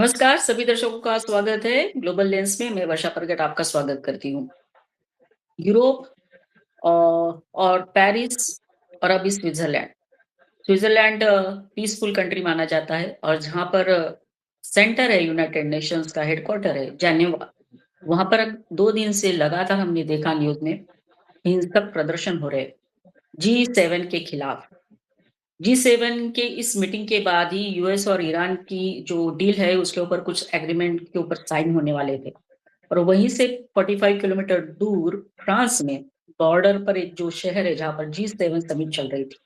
नमस्कार सभी दर्शकों का स्वागत है ग्लोबल लेंस में। मैं वर्षा प्रगट आपका स्वागत करती हूँ। यूरोप अ, और पेरिस और अभी स्विट्जरलैंड। स्विट्जरलैंड पीसफुल कंट्री माना जाता है और जहाँ पर सेंटर है यूनाइटेड नेशंस का हेडक्वार्टर है जेनेवा। वहाँ पर 2 दिन से लगातार हमने देखा न्यूज़ में हिंसक प्रदर्शन हो रहे G7 के खिलाफ। G7 के इस मीटिंग के बाद ही यूएस और ईरान की जो डील है उसके ऊपर कुछ एग्रीमेंट के ऊपर साइन होने वाले थे। और वहीं से 45 किलोमीटर दूर फ्रांस में बॉर्डर पर एक जो शहर है जहाँ पर G7 समिट चल रही थी।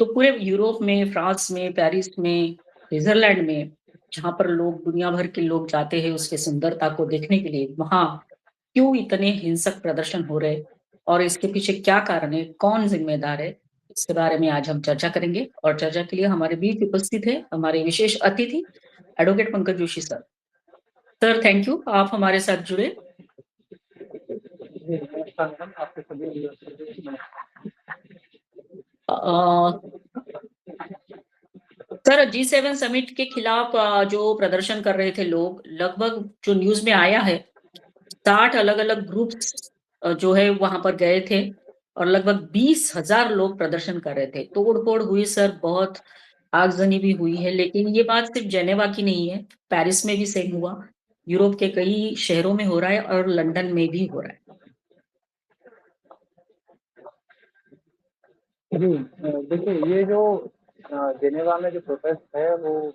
तो पूरे यूरोप में, फ्रांस में, पेरिस में, स्विट्जरलैंड में जहाँ पर लोग दुनिया भर के लोग जाते हैं उसकी सुंदरता को देखने के लिए, वहाँ क्यों इतने हिंसक प्रदर्शन हो रहे और इसके पीछे क्या कारण है, कौन जिम्मेदार है? इसके बारे में आज हम चर्चा करेंगे और चर्चा के लिए हमारे बीच उपस्थित है हमारे विशेष अतिथि advocate Pankaj Joshi sir. Sir thank you, आप हमारे साथ जुड़े। जी, नमस्कार मैडम, आपके सभी व्यूअर्स को भी नमस्कार। अ, सर G7 समिट के खिलाफ जो प्रदर्शन कर रहे थे लोग, लगभग जो न्यूज़ में आया है 60 अलग-अलग ग्रुप्स जो है वहाँ पर गए थे और लगभग 20,000 लोग प्रदर्शन कर रहे थे। तोड़-फोड़ हुई सर, बहुत आगजनी भी हुई है, लेकिन ये बात सिर्फ जेनेवा की नहीं है, पेरिस में भी सेम हुआ, यूरोप के कई शहरों में हो रहा है और लंदन में भी हो रहा है। जी, देखिए ये जो जेनेवा में जो प्रोटेस्ट है वो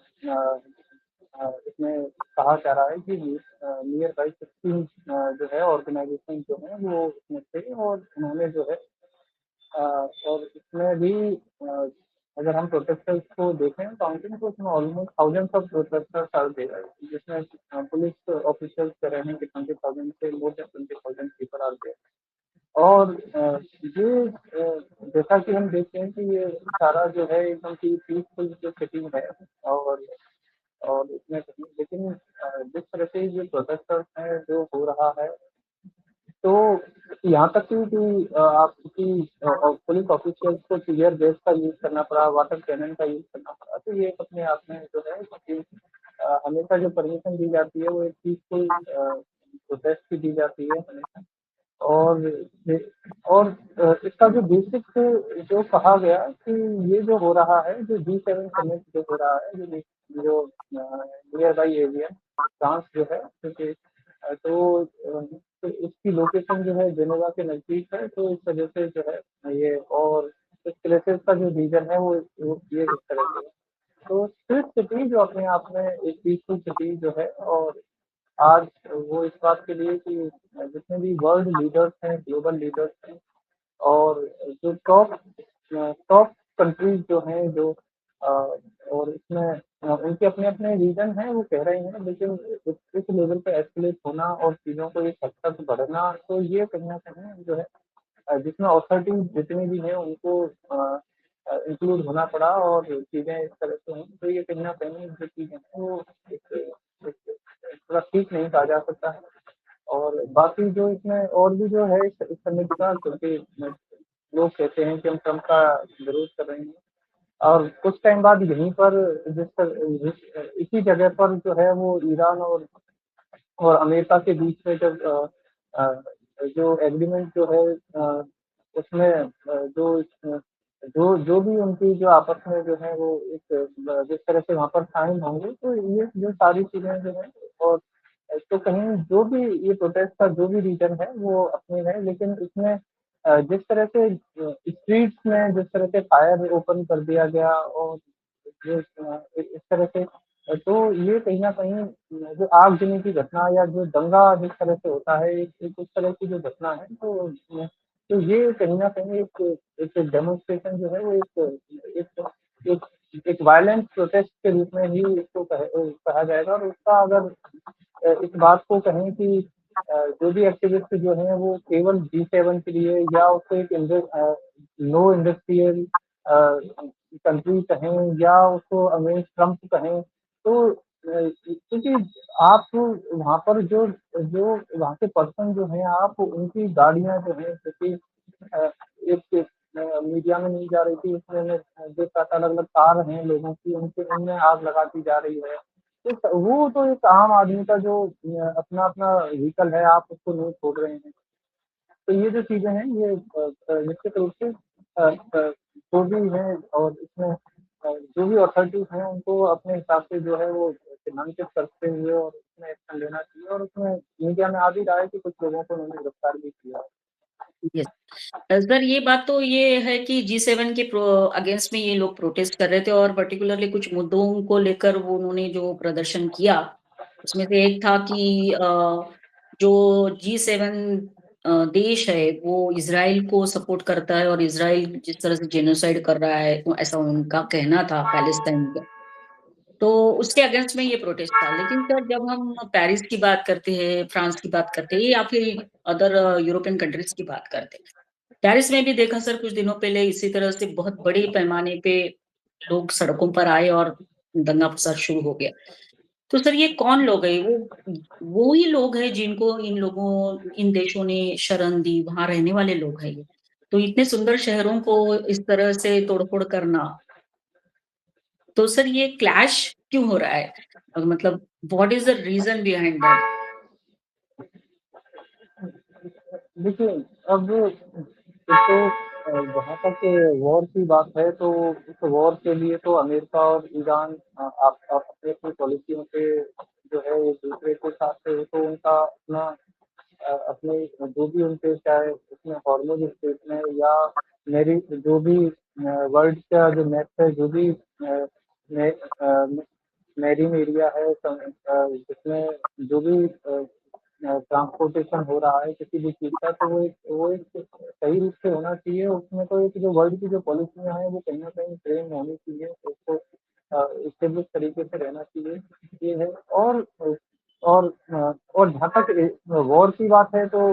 इसमें कहा जा रहा है कि नियर बाई 16 जो है ऑर्गेनाइजेशन जो है वो इसमें थे और उन्होंने जो है और इसमें भी अगर हम प्रोटेस्टर्स को देखें काउंटिंग तो उसमें almost thousands of protesters are there, जिसमें पुलिस ऑफिसर्स कह रहे हैं कि 20,000 से more than 20,000 people are there. और ये जैसा कि हम देखते हैं कि ये सारा जो है एकदम की पीसफुल जो सिटी है और इसमें लेकिन जिस तरह से ये प्रोटेस्टर्स हैं जो हो रहा है, तो यहाँ तक कि आप किसी पुलिस ऑफिशियल्स को टीयर गैस का यूज़ करना पड़ा, वाटर कैनन का यूज़ करना पड़ा, तो ये अपने आप में जो है कि हमेशा जो परमिशन दी जाती है वो एक पीसफुल प्रोटेस्ट की दी जाती है हमेशा। और और इसका जो बेसिक जो कहा गया कि ये जो हो रहा है, जो G7 समिट जो हो रहा है, जो नियर बाई एरिया फ्रांस जो है, क्योंकि तो इसकी लोकेशन जो है जेनेवा के नज़दीक है, तो इस वजह से जो है ये और इस प्लेसेस का जो रीजन है वो ये इस तरह से है। तो स्विस सिटी जो अपने आप में एक पीसफुल सिटी जो है, और आज वो इस बात के लिए कि जितने भी वर्ल्ड लीडर्स हैं, ग्लोबल लीडर्स हैं और जो टॉप टॉप कंट्रीज जो हैं जो और इसमें उनके अपने-अपने रीज़न हैं, वो कह रहे हैं, लेकिन इस लेवल पे एस्केलेट होना और चीज़ों को इस हद तक बढ़ना, तो ये कहीं न कहीं जो है जिसमें अथॉरिटीज़ जितनी भी हैं उनको इंक्लूड होना पड़ा और चीज़ें इस तरह से हुई, तो ये कहीं न कहीं जो चीज़ें हैं वो एक एक थोड़ा ठीक नहीं कहा जा सकता है। और बाकी जो इसमें और भी जो है इस समिट का, क्योंकि लोग कहते हैं कि हम ट्रम्प का विरोध कर रहे हैं और कुछ टाइम बाद यहीं पर इसी जगह पर जो है वो ईरान और अमेरिका के बीच में जब जो एग्रीमेंट जो है उसमें जो भी उनकी जो आपस में जो है वो एक जिस तरह से वहाँ पर साइन होंगे, तो ये जो सारी चीज़ें जो हैं और तो कहीं जो भी ये प्रोटेस्ट का जो भी रीज़न है वो अपने है, लेकिन इसमें जिस तरह से स्ट्रीट्स में जिस तरह से फायर ओपन कर दिया गया और इस तरह से तो ये कहीं न कहीं जो आगजनी की घटना या जो दंगा जिस तरह से होता है, एक एक उस तरह की जो घटना है, तो ये कहीं न कहीं एक एक डेमोंस्ट्रेशन जो है वो एक एक एक वायलेंट प्रोटेस्ट के रूप में ही इसको कहा जाएगा। और उसका अगर इस बात को कहें कि जो भी एक्टिविस्ट जो हैं वो केवल G7 के लिए या उसको एक नो इंडस्ट्रियल कंट्री कहें या उसको अगेंस्ट ट्रम्प कहें, तो क्योंकि आप वहाँ पर जो जो वहाँ के पर्सन जो हैं, आप उनकी गाड़ियाँ जो हैं, क्योंकि एक मीडिया में नहीं जा रही थी, इसमें मैं देख रहा था अलग-अलग कार हैं लोगों की, उनसे उनमें आग लगा दी जा रही है। वो तो एक आम आदमी का जो अपना-अपना व्हीकल है, आप उसको नहीं छोड़ रहे हैं। तो ये जो चीज़ें हैं ये निश्चित रूप से जो भी हैं और इसमें जो भी अथॉरिटीज़ हैं उनको अपने हिसाब से जो है वो चिन्हांकित करते हुए और उसमें एक्शन लेना चाहिए और उसमें मीडिया में आ भी रहा है कि कुछ लोगों को उन्होंने गिरफ्तार भी किया है। यस। सर ये बात तो ये है कि जी7 के अगेंस्ट में ये लोग प्रोटेस्ट कर रहे थे और पर्टिकुलरली कुछ मुद्दों को लेकर वो उन्होंने जो प्रदर्शन किया, उसमें से एक था कि जो जी7 देश है वो इज़राइल को सपोर्ट करता है और इज़राइल जिस तरह से जेनोसाइड कर रहा है, ऐसा उनका कहना था पैलेस्टाइन का। तो उसके अगेंस्ट में ये प्रोटेस्ट था। लेकिन सर जब हम पेरिस की बात करते हैं, फ्रांस की बात करते हैं या फिर अदर यूरोपियन कंट्रीज़ की बात करते हैं, पेरिस में भी देखा सर कुछ दिनों पहले इसी तरह से बहुत बड़े पैमाने पे लोग सड़कों पर आए और दंगा-फसाद शुरू हो गया। तो सर ये कौन लोग हैं? वो ही लोग हैं जिनको इन देशों ने शरण दी, वहाँ रहने वाले लोग हैं ये। तो इतने सुंदर शहरों को इस तरह से तोड़-फोड़ करना, तो सर ये क्लैश क्यों हो रहा है? मतलब what is the reason behind that? देखिए, अब एक तो जहाँ तक वॉर की बात है तो उस वॉर के लिए तो अमेरिका और ईरान आप अपनी-अपनी पॉलिसियों पे जो है एक-दूसरे के साथ तो उनका अपना अपने जो भी उनके चाहे उसमें हॉर्मोन स्टेट में या मेरी जो भी वर्ल्ड का जो मैप है जो भी मे, अ, मेरीन एरिया है जिसमें जो भी ट्रांसपोर्टेशन हो रहा है किसी भी चीज़ का तो वो एक सही रूप से होना चाहिए उसमें तो एक जो वर्ल्ड की जो पॉलिसियाँ हैं वो कहीं न कहीं फ्रेम होनी चाहिए उसको स्टेब्लिश तरीके से रहना चाहिए ये है और जहाँ तक वॉर की बात है तो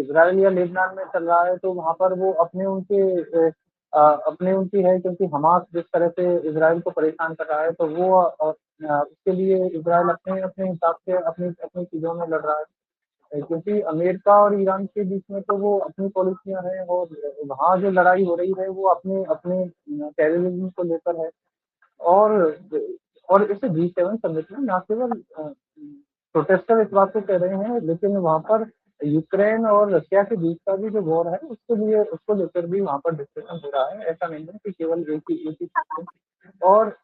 इज़राइल या लेबनान में चल रहा है तो वहाँ पर वो अपने उनकी है क्योंकि हमास जिस तरह से इज़राइल को परेशान कर रहा है तो वो उसके लिए इज़राइल अपने अपने हिसाब से अपनी अपनी चीज़ों में लड़ रहा है। क्योंकि अमेरिका और ईरान के बीच में तो वो अपनी पॉलिसियाँ हैं और वहाँ जो लड़ाई हो रही है वो अपने अपने टेररिज़्म को लेकर है। और और इस जी7 समिट में ना केवल प्रोटेस्टर इस बात को कह रहे हैं लेकिन वहाँ पर यूक्रेन और रशिया के बीच का भी जो वॉर है उसको लेकर भी वहाँ पर डिस्कशन हो रहा है। ऐसा नहीं है कि केवल एक ही चीज़ है। और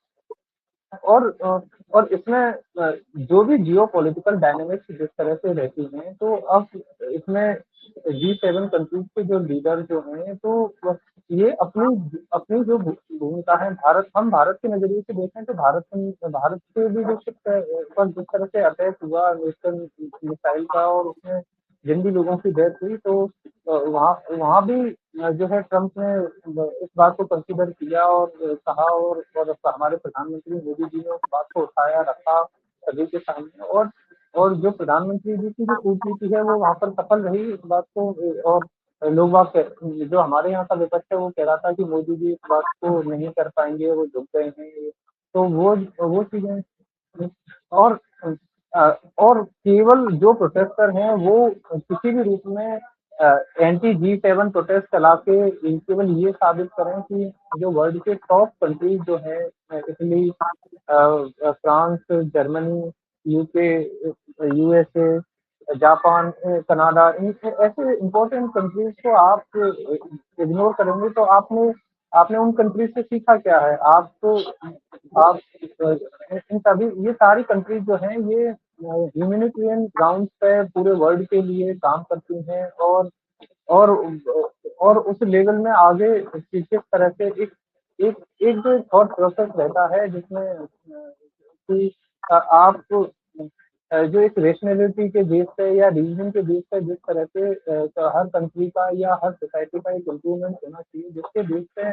इसमें जो भी जियोपॉलिटिकल डायनामिक्स जिस तरह से रहती हैं, तो अब इसमें जी7 कंट्रीज़ के जो लीडर जो हैं, तो ये अपनी अपनी जो भूमिका है हम भारत के नज़रिए से देखें तो भारत के लीडरशिप पर जिस तरह से अटैक हुआ अमेरिकन मिसाइल का और उसमें जिन भी लोगों की डेथ हुई तो वहाँ वहाँ भी जो है ट्रंप ने इस बात को कंसीडर किया और कहा और हमारे प्रधानमंत्री मोदी जी ने उस बात को उठाया रखा सभी के सामने और जो प्रधानमंत्री जी की जो कूटनीति है वो वहाँ पर सफल रही इस बात को और लोग बाग जो हमारे यहाँ का विपक्ष है वो कह रहा था कि मोदी जी इस बात को नहीं कर पाएंगे वो झुक गए हैं तो वो चीजें और और केवल जो प्रोटेस्टर हैं वो किसी भी रूप में एंटी जी7 प्रोटेस्ट चला के केवल ये साबित करें कि जो वर्ल्ड के टॉप कंट्रीज जो है Italy France Germany UK USA Japan Canada इन ऐसे इम्पोर्टेंट कंट्रीज को आप इग्नोर करेंगे तो आपने आपने उन कंट्रीज से सीखा क्या है आप इन सभी ये सारी कंट्रीज जो हैं ये ह्यूमैनिटेरियन ग्राउंड्स पे पूरे वर्ल्ड के लिए काम करती हैं और और उस लेवल में आगे किस तरह से एक एक जो थॉट प्रोसेस रहता है जिसमें कि आप जो एक रेशनैलिटी के बेस पे या रीजन के बेस पे जिस तरह से हर कंट्री का या हर सोसाइटी का एक इम्प्रूवमेंट होना चाहिए जिसके बेस पे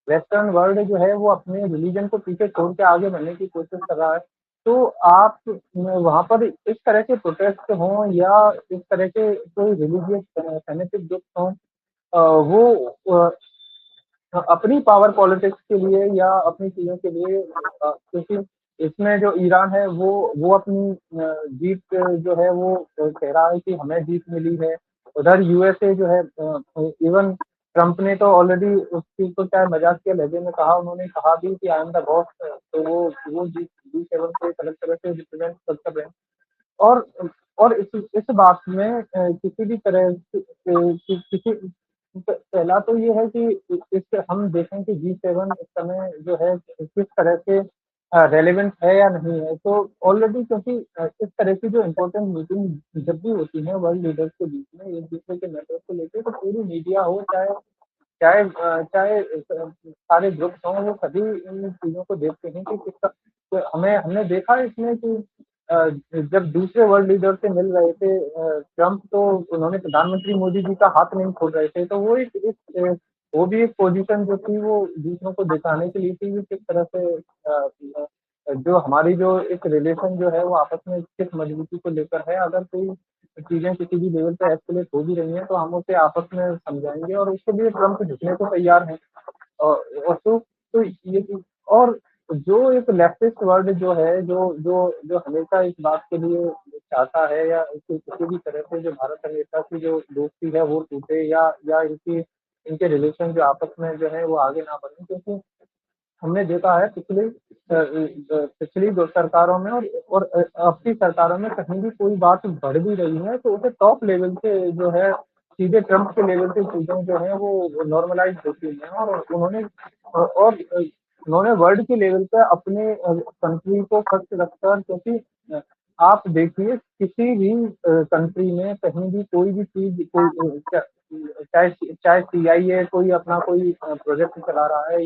वेस्टर्न वर्ल्ड जो है वो अपने रिलीजन को पीछे छोड़ के आगे बढ़ने की कोशिश कर रहा है। तो आप वहाँ पर इस तरह के प्रोटेस्ट हों या इस तरह के कोई रिलीजियस फैनेटिक ग्रुप्स हों वो अपनी पावर पॉलिटिक्स के लिए या अपनी चीज़ों के लिए क्योंकि इसमें जो ईरान है वो अपनी जीत जो है वो कह रहा है कि हमें जीत मिली है। उधर यूएसए जो है इवन ट्रम्प ने तो ऑलरेडी उस चीज़ को चाहे मज़ाक के लहजे में कहा, उन्होंने कहा भी कि आई एम द बॉस, तो वो जी7 को एक अलग तरह से रिप्रेज़ेंट कर रहे हैं। और और इस बात में किसी भी तरह से किसी पहला तो ये है कि इस हम देखें कि जी7 इस समय जो है किस तरह से रेलेवेंट है या नहीं है। तो ऑलरेडी क्योंकि इस तरह की जो इम्पोर्टेंट मीटिंग जब भी होती है वर्ल्ड लीडर्स के बीच में एक-दूसरे के मैटर्स को लेके, तो पूरी मीडिया हो चाहे चाहे चाहे सारे ग्रुप्स हों, वो सभी इन चीज़ों को देखते हैं कि किस त तो हमने देखा है इसमें कि जब दूसरे वर्ल्ड लीडर से मिल रहे थे ट्रम्प, तो उन्होंने प्रधानमंत्री मोदी जी का हाथ नहीं छोड़ रहे थे। तो वो वो भी एक पोज़ीशन जो थी वो दूसरों को दिखाने के लिए थी कि किस तरह से जो हमारी जो एक रिलेशन जो है वो आपस में किस मजबूती को लेकर है। अगर कोई चीज़ें किसी भी लेवल पे एस्केलेट हो भी रही हैं, तो हम उसे आपस में समझाएँगे और उसके लिए ट्रम्प झुकने को तैयार हैं। और ये चीज़ और जो एक लेफ्टिस्ट वर्ड जो है, जो हमेशा इस बात के लिए चाहता है या किसी भी तरह से जो भारत-अमेरिका की जो दोस्ती है वो टूटे या इनके रिलेशन जो आपस में जो है वो आगे ना बढ़ें, क्योंकि हमने देखा है पिछली दो सरकारों में और अब की सरकारों में कहीं भी कोई बात बढ़ भी रही है, तो उसे टॉप लेवल से जो है सीधे ट्रम्प के लेवल से चीज़ें जो हैं वो नॉर्मलाइज़ होती हैं और उन्होंने वर्ल्ड के लेवल पे अपने कंट्री को फर्स्ट रखकर, क्योंकि आप देखिए किसी भी कंट्री में कहीं भी कोई भी चीज़ चाहे चाहे सीआईए कोई अपना कोई प्रोजेक्ट चला रहा है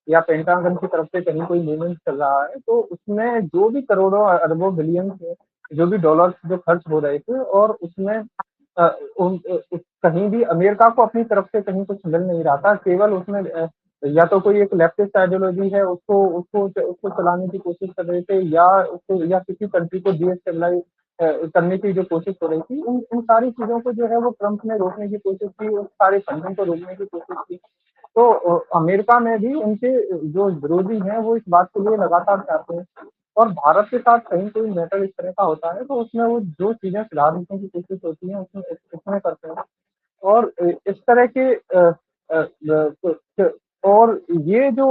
या पेंटागन की तरफ से कहीं कोई मूवमेंट चल रहा है, तो उसमें जो भी करोड़ों अरबों बिलियंस जो भी डॉलर्स जो खर्च हो रहे थे और उसमें अ, कहीं भी अमेरिका को अपनी तरफ से कहीं कुछ मिल नहीं रहा था। केवल उसमें या तो कोई एक लेफ्टिस्ट आइडियोलॉजी है उसको चलाने की कोशिश कर रहे थे या किसी कंट्री को डीस्टेबलाइज़ करने की जो कोशिश हो रही थी, उन उन सारी चीज़ों को जो है वो ट्रम्प ने रोकने की कोशिश की, उस सारे फंडिंग को रोकने की कोशिश की। तो अमेरिका में भी उनके जो विरोधी हैं वो इस बात के लिए लगातार चाहते हैं और भारत के साथ कहीं कोई मैटर इस तरह का होता है तो उसमें वो जो चीज़ें सुधारने की कोशिश होती है उसमें करते हैं। और इस तरह के और ये जो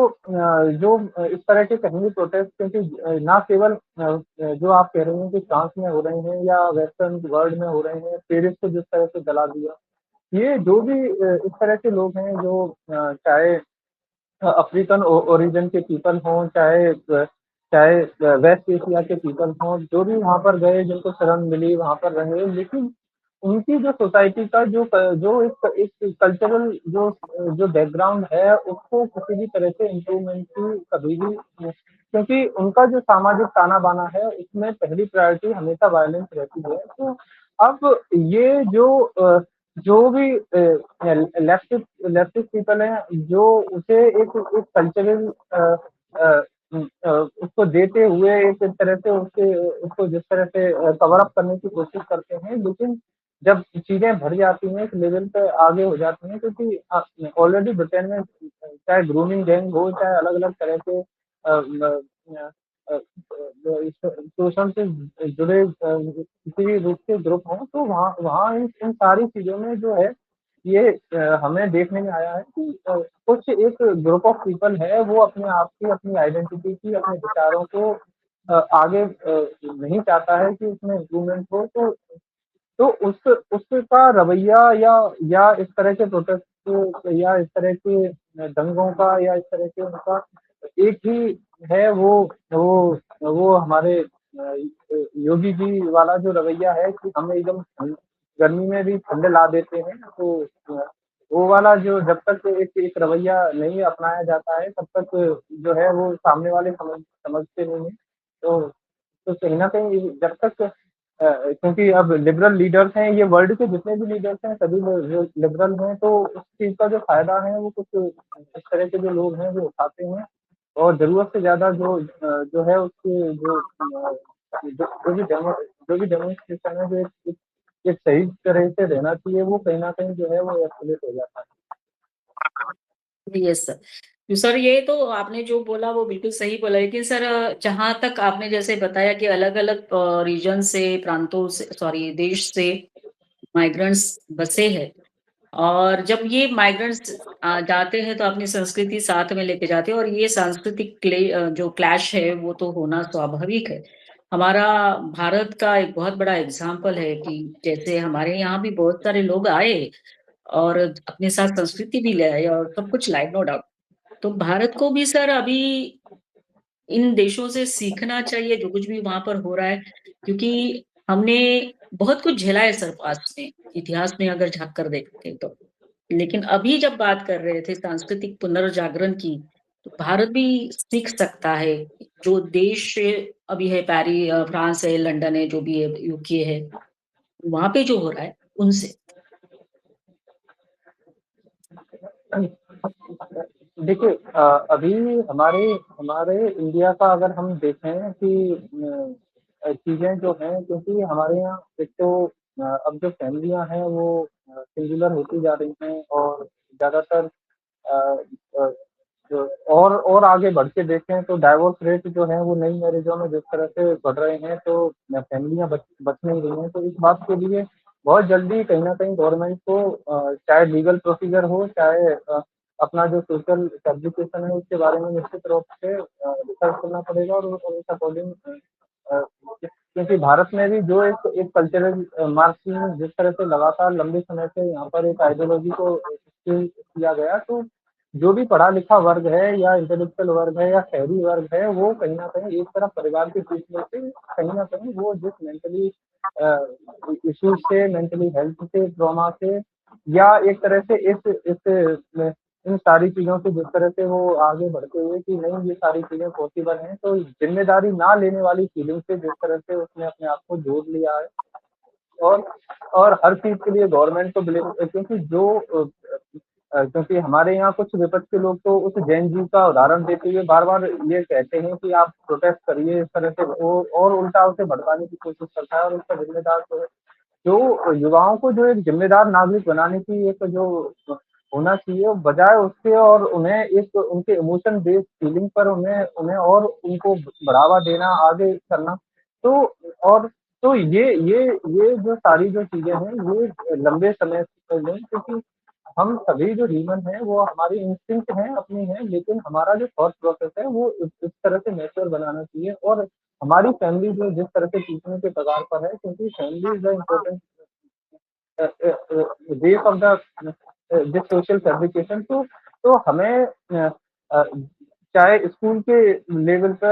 इस तरह के कहीं भी प्रोटेस्ट, क्योंकि ना केवल जो आप कह रहे हैं कि फ्रांस में हो रहे हैं या वेस्टर्न वर्ल्ड में हो रहे हैं, पेरिस को जिस तरह से जला दिया, ये जो भी इस तरह के लोग हैं जो चाहे अफ्रीकन ओरिजिन के पीपल हों, चाहे वेस्ट एशिया के पीपल हों, जो भी वहाँ पर गए, जिनको शरण मिली, वहाँ पर रहे, लेकिन उनकी जो सोसाइटी का जो एक कल्चरल जो बैकग्राउंड है, उसको किसी भी तरह से इम्प्रूवमेंट की कभी भी क्योंकि उनका जो सामाजिक ताना-बाना है, उसमें पहली प्रायोरिटी हमेशा वायलेंस रहती है। तो अब ये जो भी लेफ्टिस्ट पीपल हैं, जो उसे एक कल्चरल उसको देते हुए एक तरह से उसको जिस तरह से कवर अप करने की कोशिश करते हैं, लेकिन जब चीज़ें बढ़ जाती हैं, एक लेवल पे आगे हो जाती हैं, क्योंकि ऑलरेडी ब्रिटेन में चाहे ग्रूमिंग गैंग हो, चाहे अलग-अलग तरह के शोषण से जुड़े किसी भी रूप के ग्रुप हों, तो वहाँ वहाँ इन सारी चीज़ों में जो है ये हमें देखने में आया है कि कुछ एक ग्रुप ऑफ पीपल है, वो अपने आप की, अपनी आइडेंटिटी की, अपने विचारों को आगे नहीं चाहता है कि उसमें इम्प्रूवमेंट हो। तो उसका रवैया या इस तरह के प्रोटेस्ट या इस तरह के दंगों का या इस तरह के उनका एक ही है वो हमारे योगी जी वाला जो रवैया है कि हम एकदम गर्मी में भी ठंड ला देते हैं। तो वो वाला जो जब तक एक रवैया नहीं अपनाया जाता है तब तक जो है वो सामने वाले समझते नहीं हैं। तो कहीं न कहीं जब तक क्योंकि अब लिबरल लीडर्स हैं, ये वर्ल्ड के जितने भी लीडर्स हैं सभी जो लिबरल हैं, तो उस चीज़ का जो फ़ायदा है वो कुछ इस तरह के जो लोग हैं वो उठाते हैं और ज़रूरत से ज़्यादा जो है उसके जो भी डेमोंस्ट्रेशन है जो एक सही तरह से रहना चाहिए, वो कहीं न कहीं जो है वो एस्केलेट हो जाता है। Yes sir. तो सर ये तो आपने जो बोला वो बिल्कुल सही बोला, लेकिन सर जहाँ तक आपने जैसे बताया कि अलग-अलग रीजन से, प्रांतों से, सॉरी देश से माइग्रेंट्स बसे हैं, और जब ये माइग्रेंट्स जाते हैं तो अपनी संस्कृति साथ में लेके जाते हैं और ये सांस्कृतिक जो क्लैश है वो तो होना स्वाभाविक है। हमारा भारत का एक बहुत बड़ा एग्ज़ाम्पल है कि जैसे हमारे यहाँ भी बहुत सारे लोग आए और अपने साथ संस्कृति भी ले आए और सब कुछ लाए, नो डाउट। तो भारत को भी सर अभी इन देशों से सीखना चाहिए जो कुछ भी वहाँ पर हो रहा है, क्योंकि हमने बहुत कुछ झेला है सर पास्ट में, इतिहास में अगर झाँक कर देखें तो। लेकिन अभी जब बात कर रहे थे सांस्कृतिक पुनर्जागरण की, तो भारत भी सीख सकता है। जो देश अभी है फ्रांस है, लंदन है, जो भी है, यूके है, वहाँ पे जो हो रहा है उनसे। देखिए अभी हमारे हमारे इंडिया का अगर हम देखें कि चीज़ें जो हैं क्योंकि हमारे यहाँ एक तो अब जो फैमिलियाँ हैं वो सिंगुलर होती जा रही हैं और ज़्यादातर अ अ, जो और आगे बढ़ के देखें तो डाइवोर्स रेट जो है वो नई मैरिजों में जिस तरह से बढ़ रहे हैं तो फैमिलियाँ बच नहीं रही हैं। तो इस बात के लिए बहुत जल्दी कहीं न कहीं गवर्नमेंट को चाहे लीगल प्रोसीजर हो, चाहे अपना जो सोशल एजुकेशन है उसके बारे में निश्चित रूप से रिसर्च करना पड़ेगा और उस अकॉर्डिंग अ, क्योंकि भारत में भी जो एक एक कल्चरल मार्क्सिज्म जिस तरह से लगातार लंबे समय से यहाँ पर एक आइडियोलॉजी को इंस्टिल किया गया, तो जो भी पढ़ा-लिखा वर्ग है या इंटेलेक्चुअल वर्ग है या शहरी वर्ग है, वो कहीं न कहीं एक तरफ परिवार के पीछ में से कहीं न कहीं वो जिस मेंटली अ, इश्यूज़ से, मेंटली हेल्थ से, ट्रॉमा से या एक तरह से इस इन सारी चीज़ों से जिस तरह से वो आगे बढ़ते हुए कि नहीं ये सारी चीज़ें पॉसिबल हैं, तो ज़िम्मेदारी ना लेने वाली फीलिंग से जिस तरह से उसने अपने आप को जोड़ लिया है और और हर चीज़ के लिए गवर्नमेंट को ब्लेम क्योंकि क्योंकि हमारे यहाँ कुछ विपक्ष के लोग तो उस जैन जी का उदाहरण देते हुए बार-बार ये कहते हैं कि आप प्रोटेस्ट करिए इस तरह से वो और उल्टा उसे भड़काने की कोशिश करता है और उसका ज़िम्मेदार तो है। जो युवाओं को जो एक ज़िम्मेदार नागरिक बनाने की एक जो होना चाहिए, बजाय उसके और उन्हें एक उनके इमोशन बेस्ड फीलिंग पर उन्हें उन्हें और उनको बढ़ावा देना, आगे करना। तो और तो ये जो सारी जो चीज़ें हैं, ये लंबे समय से नहीं क्योंकि हम सभी जो ह्यूमन हैं, वो हमारी इंस्टिंक्ट हैं, अपनी हैं, लेकिन हमारा जो थॉट प्रोसेस है, वो इस तरह से मैच्योर बनाना चाहिए और हमारी फैमिली जो जिस तरह से सीखने के कगार पर है क्योंकि family is the important base of the this social fabrication तो हमें अ, चाहे स्कूल के लेवल पे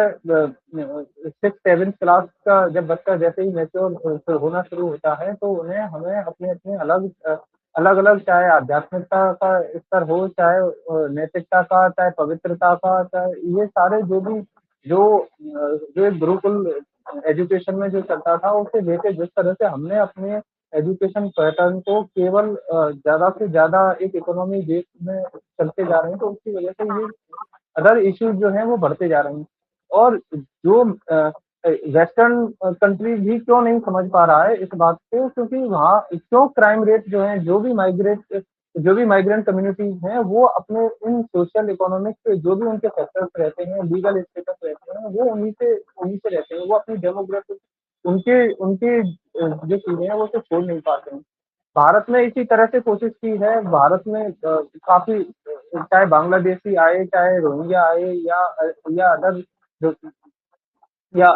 6th-7th क्लास का जब बच्चा जैसे ही मैच्योर होना शुरू होता है, तो उन्हें हमें अपने-अपने अलग-अलग चाहे आध्यात्मिकता का स्तर हो, चाहे नैतिकता का, चाहे पवित्रता का, चाहे ये सारे जो एक गुरुकुल एजुकेशन में जो चलता था, उसे लेके जिस तरह से हमने अपने एजुकेशन पैटर्न को केवल ज़्यादा से ज़्यादा एक इकोनॉमी बेस में चलते जा रहे हैं, तो उसकी वजह से ये अदर इश्यूज़ जो हैं वो बढ़ते जा रहे हैं। और जो वेस्टर्न कंट्रीज़ भी क्यों नहीं समझ पा रहा है इस बात को क्योंकि वहाँ क्यों क्राइम रेट जो है जो भी माइग्रेंट कम्युनिटीज़ हैं वो अपने इन सोशल इकोनॉमिक जो भी उनके फैक्टर्स रहते हैं, लीगल स्टेटस रहते हैं, वो उन्हीं से रहते हैं। वो अपनी डेमोग्राफिक उनके उनके जो चीज़ें हैं वो उसे छोड़ नहीं पाते हैं। भारत में इसी तरह से कोशिश की है, भारत में काफ़ी चाहे बांग्लादेशी आए, चाहे रोहिंग्या आए या अदर जो या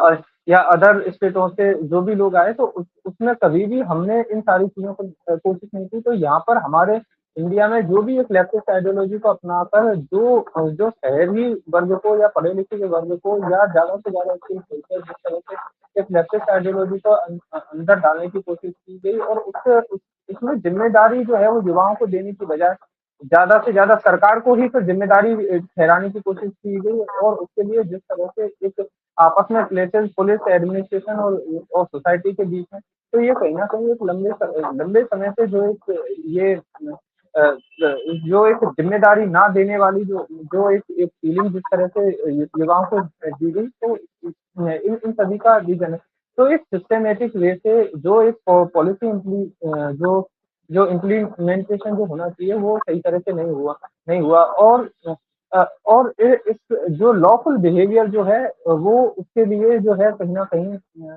या अदर स्टेटों से जो भी लोग आए तो उसमें कभी भी हमने इन सारी चीज़ों को कोशिश नहीं की। तो यहाँ पर हमारे इंडिया में जो भी एक लेफ्टिस्ट आइडियोलॉजी को अपनाकर जो शहरी वर्ग को या पढ़े-लिखे के वर्ग को या ज़्यादा से ज़्यादा स्किल जिस तरह से एक लेफ्टिस्ट आइडियोलॉजी को अंदर डालने की कोशिश की गई और इसमें ज़िम्मेदारी जो है वो युवाओं को देने की बजाय ज़्यादा से ज़्यादा सरकार को ही फिर ज़िम्मेदारी ठहराने की कोशिश की गई और उसके लिए जिस तरह से एक आपस में क्लैशेज़ पुलिस एडमिनिस्ट्रेशन और सोसाइटी के बीच में, तो ये कहीं न कहीं एक लंबे समय से जो एक ये जो एक ज़िम्मेदारी ना देने वाली जो एक फीलिंग जिस तरह से युवाओं को दी गई तो इन सभी का रीज़न है। तो एक सिस्टमैटिक वे से जो एक पॉलिसी जो जो इम्प्लीमेंटेशन जो होना चाहिए वो सही तरह से नहीं हुआ और इस जो लॉफुल बिहेवियर जो है वो उसके लिए जो है कहीं न कहीं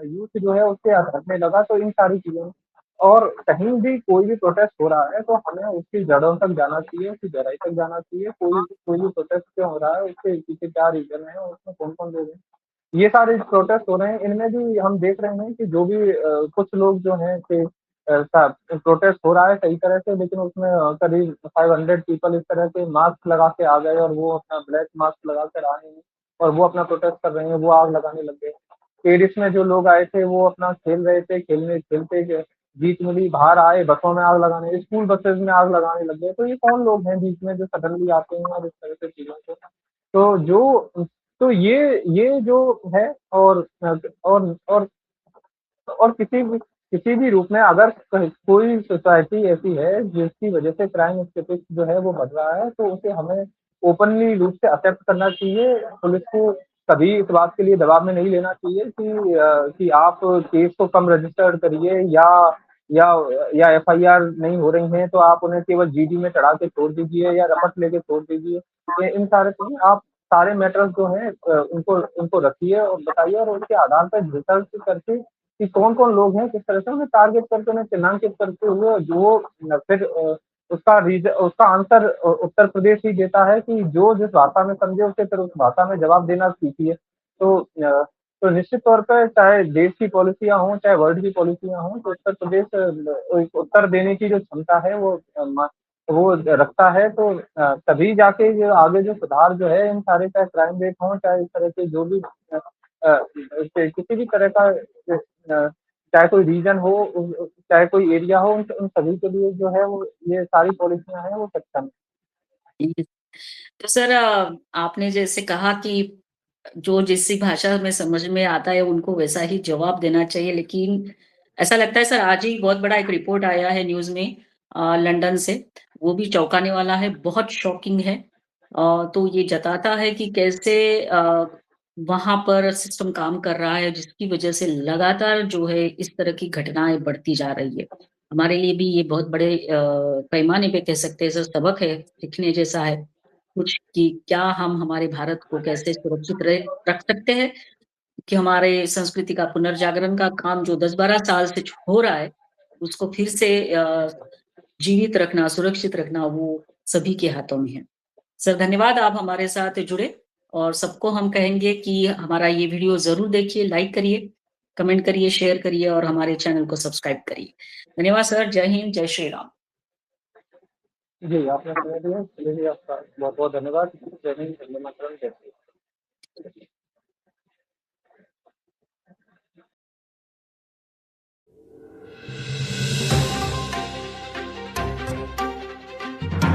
यूथ जो है उससे हटने लगा तो इन सारी चीज़ों में। और कहीं भी कोई भी प्रोटेस्ट हो रहा है तो हमें उसकी जड़ों तक जाना चाहिए, उसकी गहराई तक जाना चाहिए। कोई भी प्रोटेस्ट क्यों हो रहा है, उसके पीछे क्या रीज़न है और उसमें कौन-कौन लोग हैं। ये सारे प्रोटेस्ट हो रहे हैं, इनमें भी हम देख रहे हैं कि जो भी कुछ लोग जो हैं कि प्रोटेस्ट हो रहा है सही तरह से, लेकिन उसमें करीब 500 पीपल इस तरह के मास्क लगा के आ गए और वो अपना ब्लैक मास्क लगा कर आ रहे हैं और वो अपना प्रोटेस्ट कर रहे हैं, वो आग लगाने लग गए। पेरिस में जो लोग आए थे वो अपना खेल रहे थे, खेलने खेलते जीत मिली, बाहर आए, बसों में आग लगाने, स्कूल बसेज़ में आग लगाने लग गए। तो ये कौन लोग हैं बीच में जो सडनली आते हैं और इस तरह से चीज़ों को तो जो तो ये जो है और और किसी भी रूप में अगर कोई सोसाइटी ऐसी है जिसकी वजह से क्राइम स्टैटिस्टिक्स जो है वो बढ़ रहा है, तो उसे हमें ओपनली रूप से एक्सेप्ट करना चाहिए। पुलिस को कभी इस बात के लिए दबाव में नहीं लेना चाहिए कि आप केस को कम रजिस्टर करिए या या एफआईआर नहीं हो रही हैं तो आप उन्हें केवल जीडी में चढ़ा के छोड़ दीजिए या रपट लेके छोड़ दीजिए। ये इन सारे नहीं, आप सारे मैटर्स जो हैं उनको उनको रखिए और बताइए और उसके आधार पर रिसर्च करके कि कौन-कौन लोग हैं, किस तरह से उन्हें टारगेट करके उन्हें चिन्हांकित करते हुए जो फिर उसका आंसर उत्तर प्रदेश ही देता है कि जो जिस भाषा में समझे उसे फिर उस भाषा में जवाब देना सीखिए। तो निश्चित तौर पे चाहे देश की पॉलिसियाँ हों, चाहे वर्ल्ड की पॉलिसियाँ हों, तो उत्तर प्रदेश एक उत्तर देने की जो क्षमता है वो रखता है। तो तभी जाके जो आगे जो सुधार जो है इन सारे चाहे क्राइम रेट हों, चाहे इस तरह के जो भी किसी भी तरह का चाहे कोई रीजन हो चाहे कोई एरिया हो उन सभी के लिए जो है वो ये सारी पॉलिसियां हैं वो सक्षम है। जी। तो सर आपने जैसे कहा कि जो जिस भाषा में समझ में आता है उनको वैसा ही जवाब देना चाहिए, लेकिन ऐसा लगता है सर आज ही बहुत बड़ा एक रिपोर्ट आया है न्यूज़ में लंदन से, वो भी चौंकाने वाला है, बहुत शॉकिंग है। तो ये जताता है कि कैसे वहाँ पर सिस्टम काम कर रहा है जिसकी वजह से लगातार जो है इस तरह की घटनाएँ बढ़ती जा रही है। हमारे लिए भी ये बहुत बड़े पैमाने पे कह सकते हैं सर सबक है, सीखने जैसा है। कुछ कि क्या हम हमारे भारत को कैसे सुरक्षित रख सकते हैं कि हमारे संस्कृति का पुनर्जागरण का काम जो 10-12 साल से हो रहा है, उसको फिर से जीवित रखना, सुरक्षित रखना वो सभी के हाथों में है। सर धन्यवाद आप हमारे साथ जुड़े और सबको हम कहेंगे कि हमारा ये वीडियो ज़रूर देखिए, लाइक करिए, कमेंट करिए, शेयर करिए और हमारे चैनल को सब्सक्राइब करिए। धन्यवाद सर, जय हिंद, जय श्री राम। जी, आपने समय दिया, इसके लिए भी आपका बहुत-बहुत धन्यवाद। जय हिंद, वंदे मातरम, जय श्री राम।